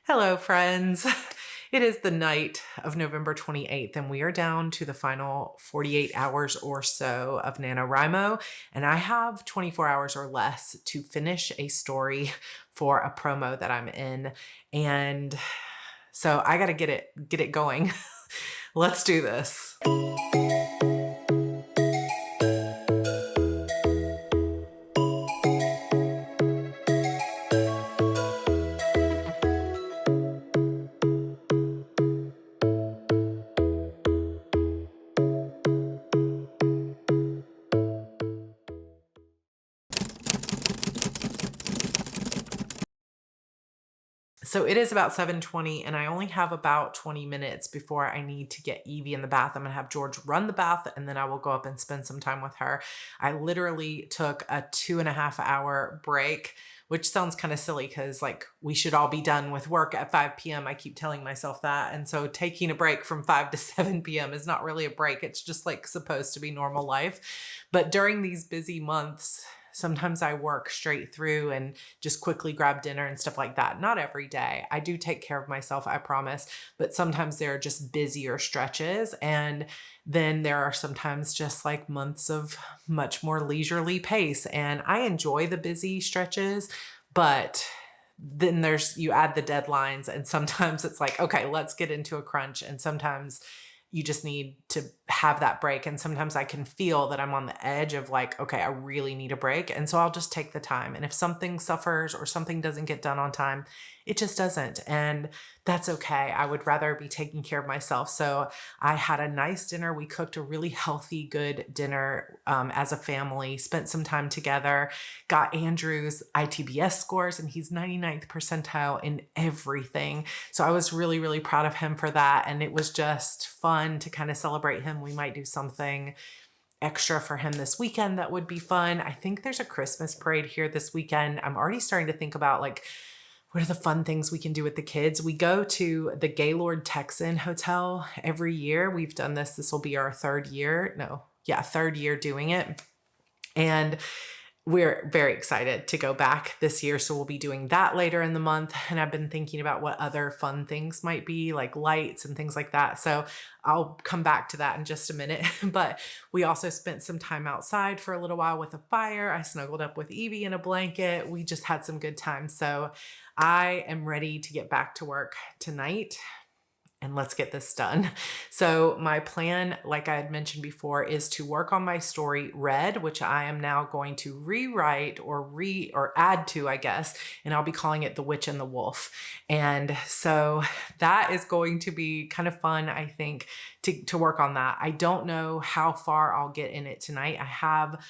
Hello, friends. It is the night of November 28th, and we are down to the final 48 hours or so of Nanowrimo, and I have 24 hours or less to finish a story for a promo that I'm in, and so I got to get it going. Let's do this. So it is about 7:20 and I only have about 20 minutes before I need to get Evie in the bath. I'm gonna have George run the bath and then I will go up and spend some time with her. I literally took a 2.5 hour break, which sounds kind of silly because like we should all be done with work at 5 p.m. I keep telling myself that. And so taking a break from 5 to 7 p.m. is not really a break. It's just like supposed to be normal life. But during these busy months, sometimes I work straight through and just quickly grab dinner and stuff like that. Not every day. I do take care of myself, I promise. But sometimes there are just busier stretches. And then there are sometimes just like months of much more leisurely pace. And I enjoy the busy stretches, but then you add the deadlines and sometimes it's like, okay, let's get into a crunch. And sometimes you just need to have that break. And sometimes I can feel that I'm on the edge of like, okay, I really need a break. And so I'll just take the time. And if something suffers or something doesn't get done on time, it just doesn't. And that's okay. I would rather be taking care of myself. So I had a nice dinner. We cooked a really healthy, good dinner as a family, spent some time together, got Andrew's ITBS scores, and he's 99th percentile in everything. So I was really, really proud of him for that. And it was just fun to kind of celebrate him. We might do something extra for him this weekend that would be fun. I think there's a Christmas parade here this weekend. I'm already starting to think about like, what are the fun things we can do with the kids? We go to the Gaylord Texan Hotel every year. We've done this. This will be our third year doing it. And we're very excited to go back this year. So we'll be doing that later in the month. And I've been thinking about what other fun things might be, like lights and things like that. So I'll come back to that in just a minute. But we also spent some time outside for a little while with a fire. I snuggled up with Evie in a blanket. We just had some good times. So I am ready to get back to work tonight. And let's get this done. So my plan, like I had mentioned before, is to work on my story Red, which I am now going to rewrite or add to, I guess, and I'll be calling it The Witch and the Wolf. And so that is going to be kind of fun, I think, to work on that. I don't know how far I'll get in it tonight. I have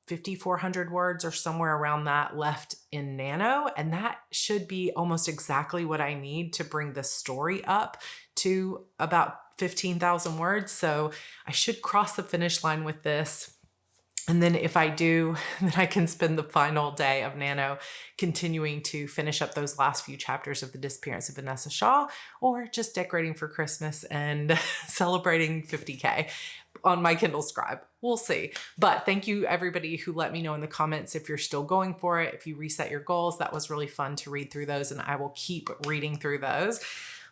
5,400 words or somewhere around that left in Nano. And that should be almost exactly what I need to bring the story up to about 15,000 words. So I should cross the finish line with this. And then if I do, then I can spend the final day of Nano continuing to finish up those last few chapters of The Disappearance of Vanessa Shaw, or just decorating for Christmas and celebrating 50K on my Kindle Scribe. We'll see. But thank you everybody who let me know in the comments if you're still going for it, if you reset your goals. That was really fun to read through those, and I will keep reading through those.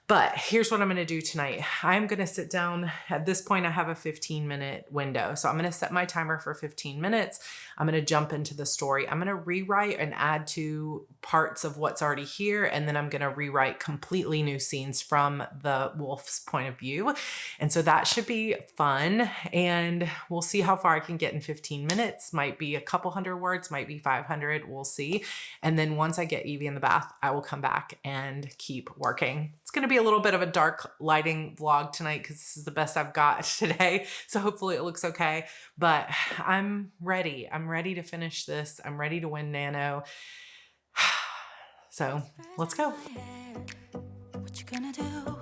But here's what I'm going to do tonight. I'm going to sit down. At this point, I have a 15-minute window. So I'm going to set my timer for 15 minutes. I'm going to jump into the story. I'm going to rewrite and add to parts of what's already here. And then I'm going to rewrite completely new scenes from the wolf's point of view. And so that should be fun. And we'll see how far I can get in 15 minutes. Might be a couple hundred words, might be 500. We'll see. And then once I get Evie in the bath, I will come back and keep working. It's going to be a little bit of a dark lighting vlog tonight because this is the best I've got today. So hopefully it looks okay, but I'm ready. I'm ready to finish this. I'm ready to win Nano. So let's go. What you gonna do?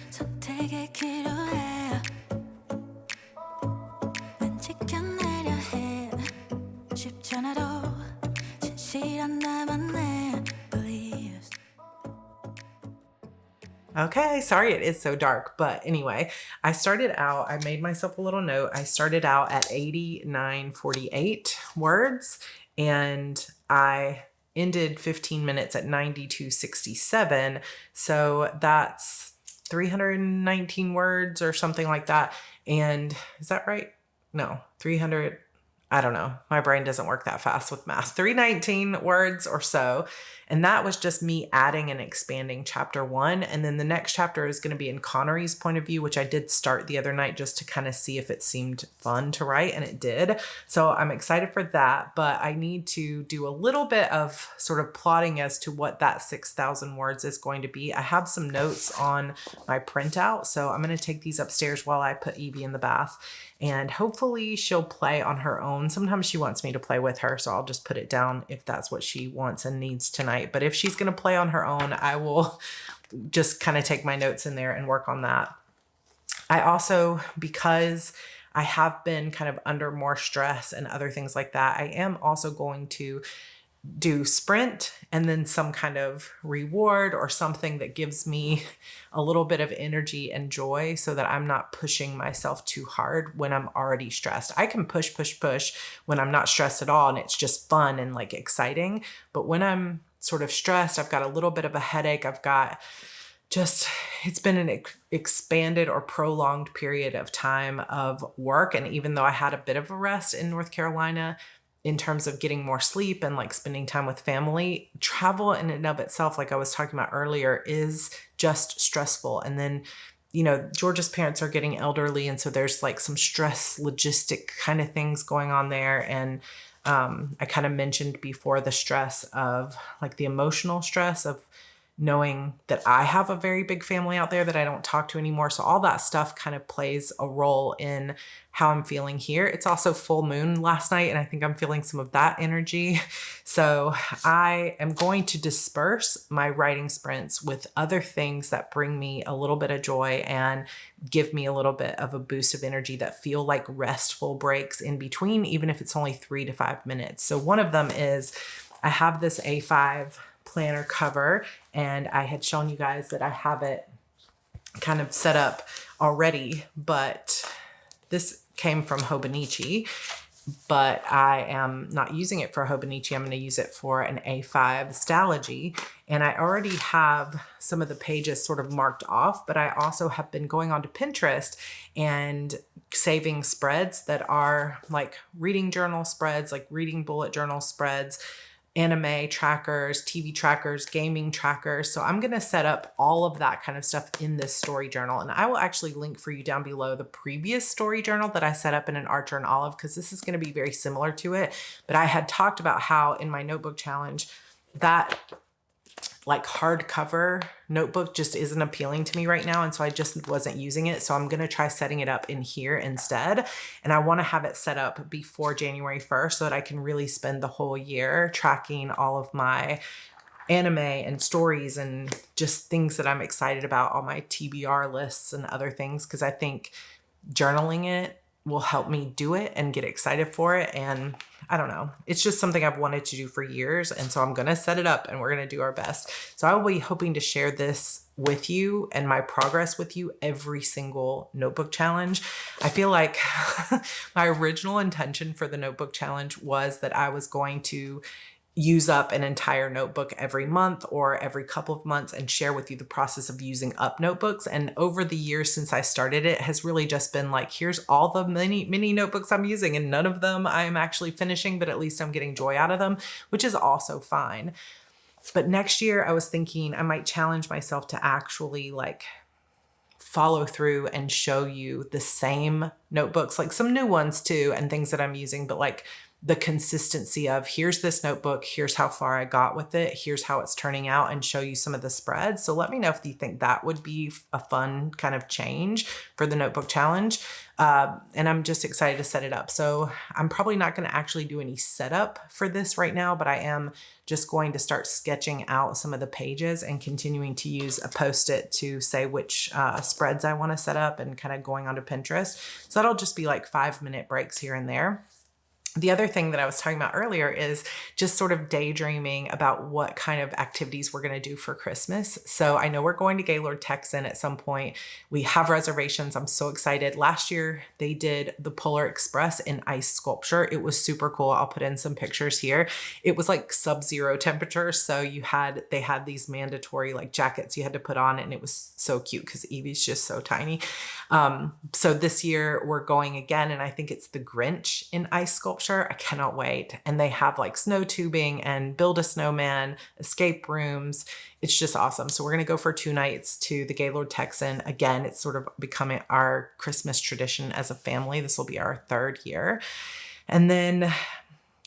So take it, okay, sorry it is so dark, but anyway, I made myself a little note. I started out at 8948 words, and I ended 15 minutes at 92.67. So that's 319 words or something like that. And is that right? No, 300. I don't know. My brain doesn't work that fast with math. 319 words or so. And that was just me adding and expanding chapter 1. And then the next chapter is going to be in Connery's point of view, which I did start the other night just to kind of see if it seemed fun to write, and it did. So I'm excited for that, but I need to do a little bit of sort of plotting as to what that 6,000 words is going to be. I have some notes on my printout, so I'm going to take these upstairs while I put Evie in the bath. And hopefully she'll play on her own. Sometimes she wants me to play with her, so I'll just put it down if that's what she wants and needs tonight. But if she's going to play on her own, I will just kind of take my notes in there and work on that. I also, because I have been kind of under more stress and other things like that, I am also going to do sprint and then some kind of reward or something that gives me a little bit of energy and joy so that I'm not pushing myself too hard when I'm already stressed. I can push when I'm not stressed at all and it's just fun and like exciting. But when I'm sort of stressed, I've got a little bit of a headache. I've got it's been an expanded or prolonged period of time of work. And even though I had a bit of a rest in North Carolina, in terms of getting more sleep and like spending time with family, travel in and of itself, like I was talking about earlier, is just stressful. And then, you know, George's parents are getting elderly. And so there's like some stress, logistic kind of things going on there. And I kind of mentioned before the stress of like the emotional stress of knowing that I have a very big family out there that I don't talk to anymore. So all that stuff kind of plays a role in how I'm feeling here. It's also full moon last night, and I think I'm feeling some of that energy. So I am going to disperse my writing sprints with other things that bring me a little bit of joy and give me a little bit of a boost of energy that feel like restful breaks in between, even if it's only 3 to 5 minutes. So one of them is I have this A5 planner cover, and I had shown you guys that I have it kind of set up already, but this came from Hobonichi, but I am not using it for Hobonichi. I'm going to use it for an A5 Stalogy, and I already have some of the pages sort of marked off, but I also have been going onto Pinterest and saving spreads that are like reading journal spreads, like reading bullet journal spreads, anime trackers, TV trackers, gaming trackers. So I'm going to set up all of that kind of stuff in this story journal. And I will actually link for you down below the previous story journal that I set up in an Archer and Olive, because this is going to be very similar to it. But I had talked about how in my notebook challenge, that like hardcover notebook just isn't appealing to me right now. And so I just wasn't using it. So I'm going to try setting it up in here instead. And I want to have it set up before January 1st so that I can really spend the whole year tracking all of my anime and stories and just things that I'm excited about, all my TBR lists and other things. Cause I think journaling it will help me do it and get excited for it. And I don't know, it's just something I've wanted to do for years. And so I'm going to set it up and we're going to do our best. So I will be hoping to share this with you and my progress with you every single notebook challenge. I feel like my original intention for the notebook challenge was that I was going to use up an entire notebook every month or every couple of months and share with you the process of using up notebooks. And over the years since I started, it has really just been like, here's all the mini notebooks I'm using, and none of them I'm actually finishing, but at least I'm getting joy out of them, which is also fine. But next year I was thinking I might challenge myself to actually like follow through and show you the same notebooks, like some new ones too, and things that I'm using, but like the consistency of here's this notebook, here's how far I got with it, here's how it's turning out, and show you some of the spreads. So let me know if you think that would be a fun kind of change for the notebook challenge. And I'm just excited to set it up. So I'm probably not going to actually do any setup for this right now, but I am just going to start sketching out some of the pages and continuing to use a Post-it to say which spreads I want to set up and kind of going onto Pinterest. So that'll just be like 5-minute breaks here and there. The other thing that I was talking about earlier is just sort of daydreaming about what kind of activities we're going to do for Christmas. So I know we're going to Gaylord Texan at some point. We have reservations. I'm so excited. Last year they did the Polar Express in ice sculpture. It was super cool. I'll put in some pictures here. It was like sub-zero temperature. So they had these mandatory like jackets you had to put on, and it was so cute because Evie's just so tiny. So this year we're going again, and I think it's the Grinch in ice sculpture. I cannot wait. And they have like snow tubing and build a snowman, escape rooms. It's just awesome. So we're going to go for 2 nights to the Gaylord Texan. Again, it's sort of becoming our Christmas tradition as a family. This will be our 3rd year. And then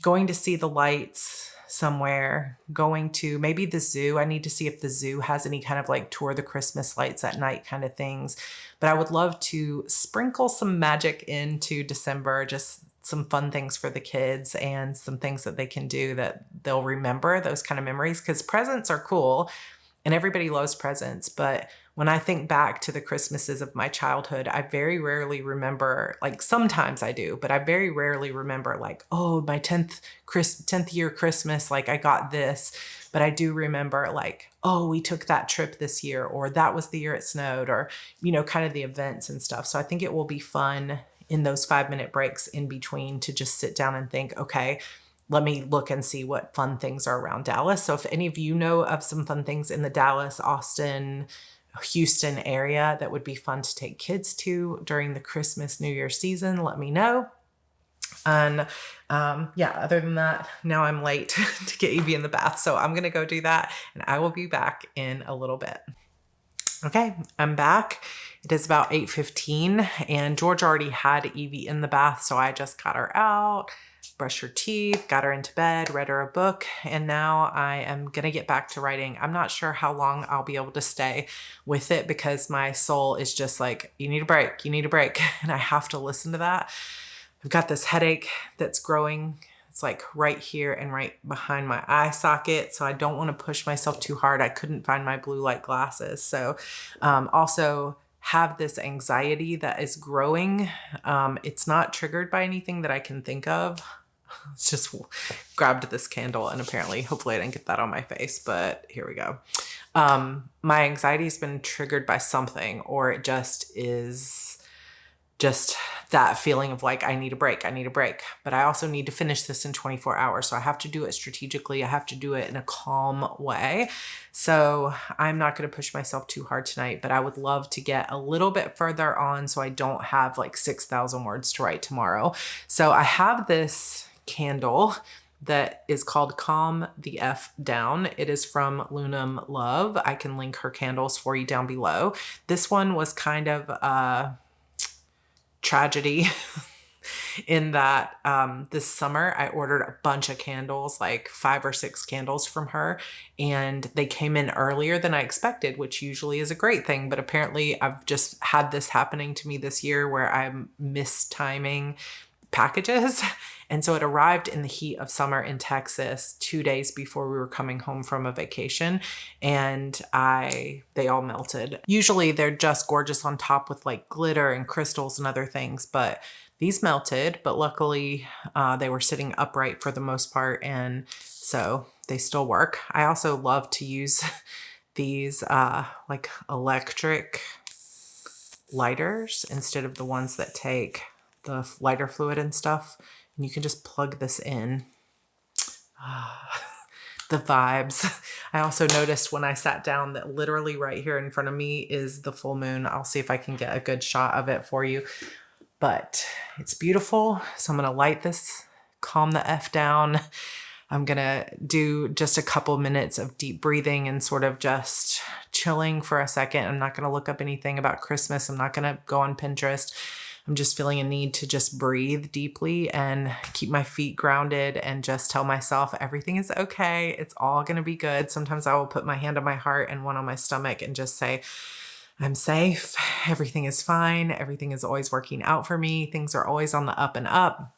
going to see the lights somewhere, going to maybe the zoo. I need to see if the zoo has any kind of like tour the Christmas lights at night kind of things. But I would love to sprinkle some magic into December, just some fun things for the kids and some things that they can do that they'll remember, those kind of memories, because presents are cool and everybody loves presents. But when I think back to the Christmases of my childhood, I very rarely remember, like sometimes I do, but I very rarely remember like, oh, my 10th year Christmas, like I got this. But I do remember like, oh, we took that trip this year, or that was the year it snowed, or, kind of the events and stuff. So I think it will be fun in those 5-minute breaks in between to just sit down and think, okay, let me look and see what fun things are around Dallas. So if any of you know of some fun things in the Dallas, Austin, Houston area that would be fun to take kids to during the Christmas, New Year season, let me know. And other than that, now I'm late to get Evie in the bath. So I'm going to go do that, and I will be back in a little bit. Okay, I'm back. It is about 8:15, and George already had Evie in the bath, so I just got her out, brushed her teeth, got her into bed, read her a book, and now I am going to get back to writing. I'm not sure how long I'll be able to stay with it because my soul is just like, you need a break, and I have to listen to that. I've got this headache that's growing. It's like right here and right behind my eye socket. So I don't want to push myself too hard. I couldn't find my blue light glasses. So also have this anxiety that is growing. It's not triggered by anything that I can think of. It's just grabbed this candle, and apparently, hopefully I didn't get that on my face, but here we go. My anxiety has been triggered by something, or it just is just that feeling of like, I need a break, but I also need to finish this in 24 hours. So I have to do it strategically. I have to do it in a calm way. So I'm not going to push myself too hard tonight, but I would love to get a little bit further on so I don't have like 6,000 words to write tomorrow. So I have this candle that is called Calm the F Down. It is from Lunam Love. I can link her candles for you down below. This one was kind of a tragedy in that this summer I ordered a bunch of candles, like 5 or 6 candles from her, and they came in earlier than I expected, which usually is a great thing. But apparently I've just had this happening to me this year where I'm mistiming packages. And so it arrived in the heat of summer in Texas 2 days before we were coming home from a vacation, and they all melted. Usually they're just gorgeous on top with like glitter and crystals and other things, but these melted. But luckily they were sitting upright for the most part, and so they still work. I also love to use these like electric lighters instead of the ones that take the lighter fluid and stuff. And you can just plug this in. The vibes. I also noticed when I sat down that literally right here in front of me is the full moon. I'll see if I can get a good shot of it for you. But it's beautiful. So I'm going to light this, calm the F down. I'm going to do just a couple minutes of deep breathing and sort of just chilling for a second. I'm not going to look up anything about Christmas. I'm not going to go on Pinterest. I'm just feeling a need to just breathe deeply and keep my feet grounded and just tell myself everything is okay. It's all going to be good. Sometimes I will put my hand on my heart and one on my stomach and just say, I'm safe. Everything is fine. Everything is always working out for me. Things are always on the up and up.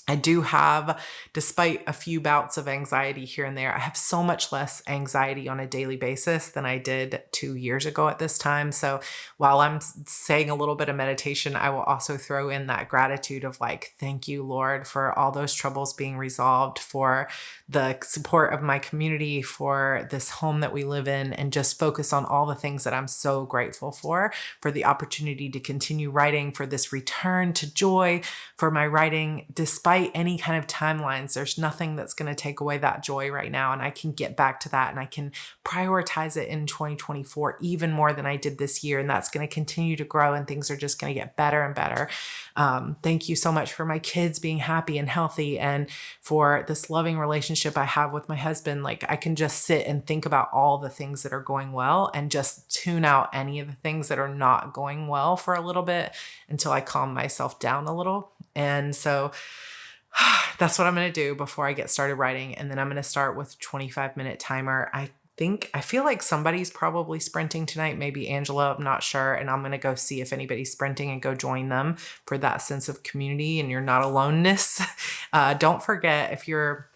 I do have, despite a few bouts of anxiety here and there, I have so much less anxiety on a daily basis than I did 2 years ago at this time. So while I'm saying a little bit of meditation, I will also throw in that gratitude of like, thank you, Lord, for all those troubles being resolved, for the support of my community, for this home that we live in, and just focus on all the things that I'm so grateful for the opportunity to continue writing, for this return to joy, for my writing, despite any kind of timelines. There's nothing that's going to take away that joy right now. And I can get back to that, and I can prioritize it in 2024 even more than I did this year. And that's going to continue to grow, and things are just going to get better and better. Thank you so much for my kids being happy and healthy, and for this loving relationship I have with my husband. Like, I can just sit and think about all the things that are going well and just tune out any of the things that are not going well for a little bit until I calm myself down a little. And so that's what I'm going to do before I get started writing. And then I'm going to start with a 25-minute timer. I feel like somebody's probably sprinting tonight, maybe Angela, I'm not sure. And I'm going to go see if anybody's sprinting and go join them for that sense of community and you're not aloneness. Don't forget, if you're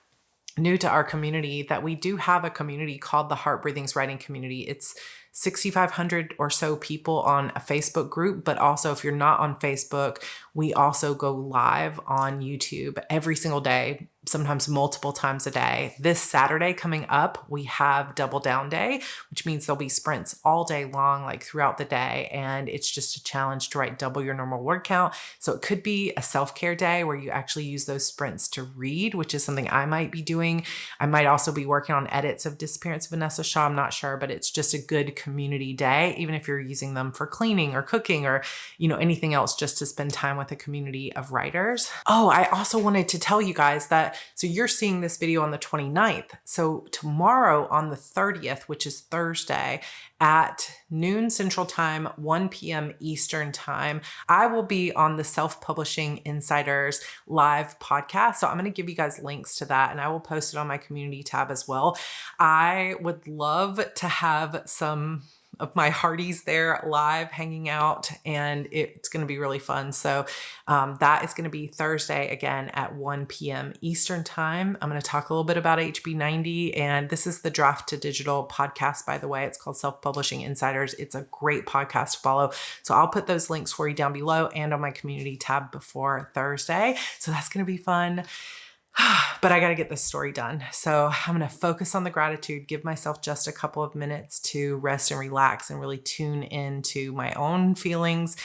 new to our community, that we do have a community called the Heart Breathings Writing Community. It's 6,500 or so people on a Facebook group, but also if you're not on Facebook, we also go live on YouTube every single day, sometimes multiple times a day. This Saturday coming up, we have Double Down Day, which means there'll be sprints all day long, like throughout the day. And it's just a challenge to write double your normal word count. So it could be a self-care day where you actually use those sprints to read, which is something I might be doing. I might also be working on edits of Disappearance of Vanessa Shaw. I'm not sure, but it's just a good community day, even if you're using them for cleaning or cooking or, anything else, just to spend time with a community of writers. Oh, I also wanted to tell you guys that, so you're seeing this video on the 29th. So tomorrow on the 30th, which is Thursday, at noon Central Time, 1 p.m. Eastern Time, I will be on the Self-Publishing Insiders live podcast. So I'm going to give you guys links to that, and I will post it on my community tab as well. I would love to have some of my hearties there live hanging out, and it's going to be really fun. So that is going to be Thursday again at 1 p.m. Eastern Time. I'm going to talk a little bit about HB90, and this is the Draft to Digital podcast, by the way. It's called Self-Publishing Insiders. It's a great podcast to follow. So I'll put those links for you down below and on my community tab before Thursday. So that's going to be fun. But I got to get this story done. So I'm going to focus on the gratitude, give myself just a couple of minutes to rest and relax and really tune into my own feelings,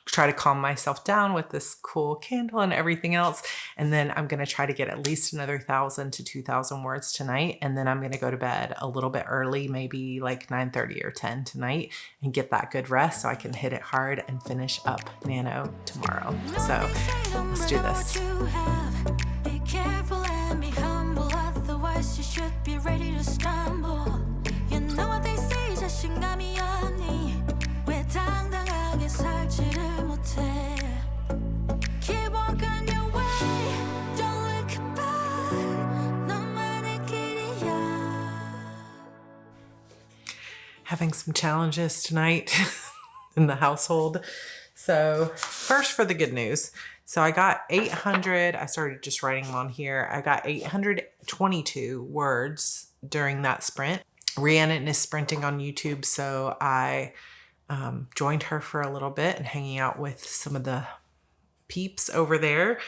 try to calm myself down with this cool candle and everything else. And then I'm going to try to get at least another 1,000 to 2,000 words tonight. And then I'm going to go to bed a little bit early, maybe like 9:30 or 10 tonight, and get that good rest so I can hit it hard and finish up Nano tomorrow. So let's do this. Careful and be humble, otherwise you should be ready to stumble. You know what they say, 자신감이 없니? 왜 당당하게 살지를 못해? Keep walking your way, don't look back. 너만의 길이야. Having some challenges tonight in the household. So first, for the good news. So I got 800, I started just writing them on here. I got 822 words during that sprint. Rhiannon is sprinting on YouTube, so I joined her for a little bit and hanging out with some of the peeps over there.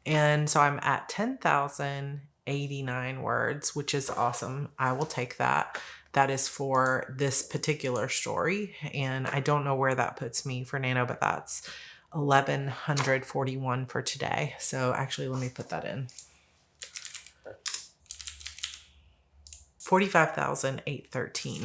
And so I'm at 10,089 words, which is awesome. I will take that. That is for this particular story. And I don't know where that puts me for Nano, but that's 1,141 for today. So actually, let me put that in. 45,813.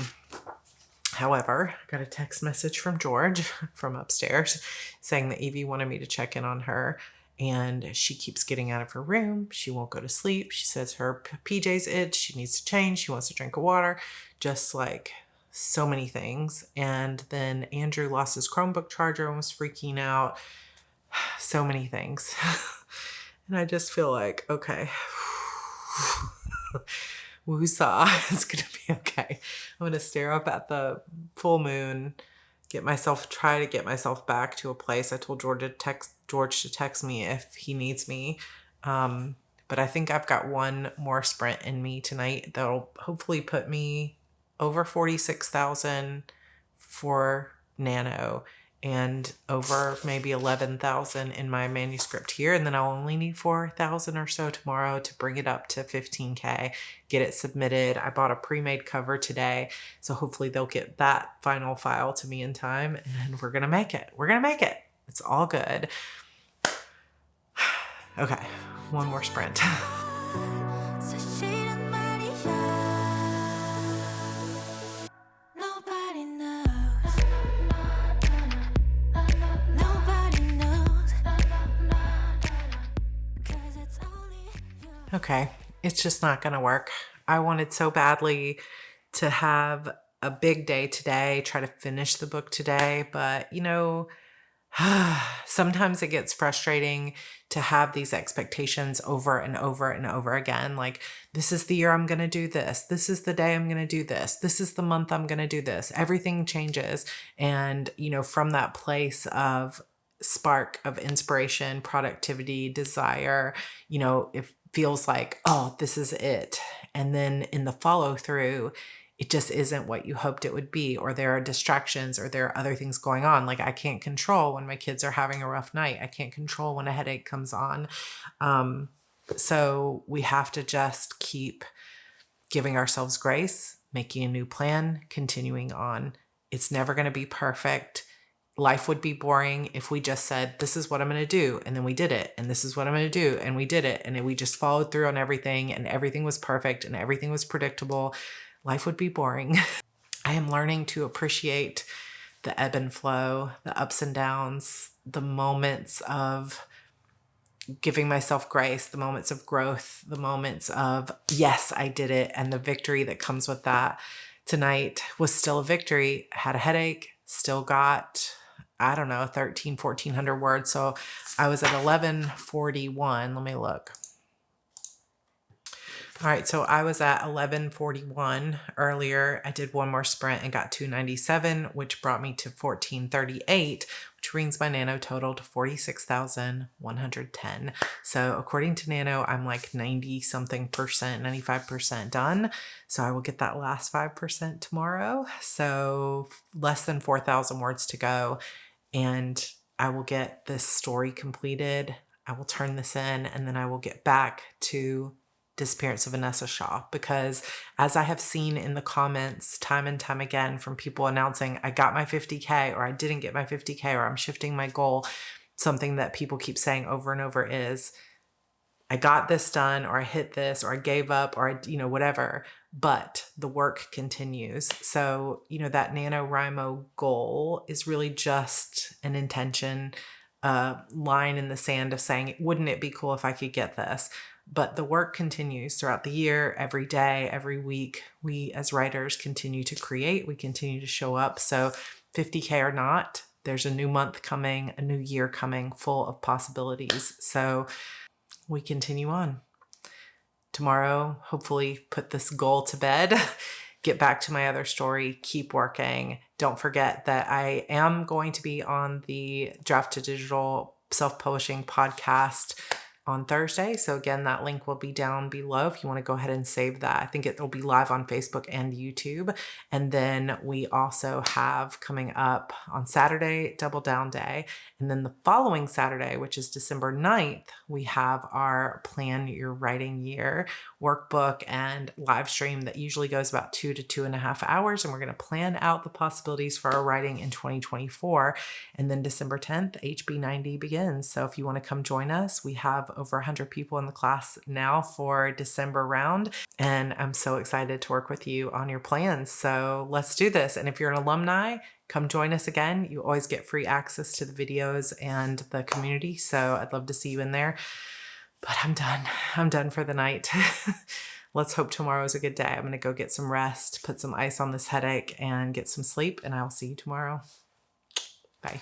However, I got a text message from George from upstairs saying that Evie wanted me to check in on her, and she keeps getting out of her room. She won't go to sleep. She says her PJs itch. She needs to change. She wants to drink water. Just like so many things. And then Andrew lost his Chromebook charger and was freaking out. So many things. And I just feel like, okay, woosah, it's going to be okay. I'm going to stare up at the full moon, try to get myself back to a place. I told George to text me if he needs me. But I think I've got one more sprint in me tonight that'll hopefully put me over 46,000 for Nano and over maybe 11,000 in my manuscript here. And then I'll only need 4,000 or so tomorrow to bring it up to 15K, get it submitted. I bought a pre-made cover today, so hopefully they'll get that final file to me in time, and we're going to make it. We're going to make it. It's all good. Okay, one more sprint. 사실은 말이야 Nobody knows 'Cause it's only you Okay, it's just not going to work. I wanted so badly to have a big day today, try to finish the book today, but sometimes it gets frustrating to have these expectations over and over and over again. Like, this is the year I'm going to do this. This is the day I'm going to do this. This is the month I'm going to do this. Everything changes. And, from that place of spark of inspiration, productivity, desire, it feels like, oh, this is it. And then in the follow through, it just isn't what you hoped it would be, or there are distractions, or there are other things going on. Like, I can't control when my kids are having a rough night. I can't control when a headache comes on. So we have to just keep giving ourselves grace, making a new plan, continuing on. It's never going to be perfect. Life would be boring if we just said, this is what I'm going to do, and then we did it, and this is what I'm going to do, and we did it, and then we just followed through on everything, and everything was perfect, and everything was predictable. Life would be boring. I am learning to appreciate the ebb and flow, the ups and downs, the moments of giving myself grace, the moments of growth, the moments of, yes, I did it, and the victory that comes with that. Tonight was still a victory. I had a headache, still got, 1,400 words. So I was at 1141. Let me look. All right, so I was at 1141 earlier. I did one more sprint and got 297, which brought me to 1438, which brings my Nano total to 46,110. So according to Nano, I'm like 90 something percent, 95% done. So I will get that last 5% tomorrow. So less than 4,000 words to go, and I will get this story completed. I will turn this in, and then I will get back to Disappearance of Vanessa Shaw, because as I have seen in the comments time and time again from people announcing I got my 50K, or I didn't get my 50K, or I'm shifting my goal, something that people keep saying over and over is, I got this done, or I hit this, or I gave up, or I, whatever, but the work continues. So, that Nanowrimo goal is really just an intention, line in the sand of saying, wouldn't it be cool if I could get this? But the work continues throughout the year, every day, every week. We as writers continue to create, we continue to show up. So 50K or not, there's a new month coming, a new year coming, full of possibilities. So we continue on. Tomorrow, hopefully put this goal to bed, get back to my other story, keep working. Don't forget that I am going to be on the Draft to Digital self-publishing podcast on Thursday. So again, that link will be down below if you want to go ahead and save that. I think it will be live on Facebook and YouTube. And then we also have coming up on Saturday, Double Down Day. And then the following Saturday, which is December 9th, we have our Plan Your Writing Year workbook and live stream that usually goes about 2 to 2.5 hours. And we're going to plan out the possibilities for our writing in 2024. And then December 10th, HB90 begins. So if you want to come join us, we have over 100 people in the class now for December round. And I'm so excited to work with you on your plans. So let's do this. And if you're an alumni, come join us again. You always get free access to the videos and the community. So I'd love to see you in there. But I'm done. I'm done for the night. Let's hope tomorrow is a good day. I'm going to go get some rest, put some ice on this headache, and get some sleep. And I will see you tomorrow. Bye.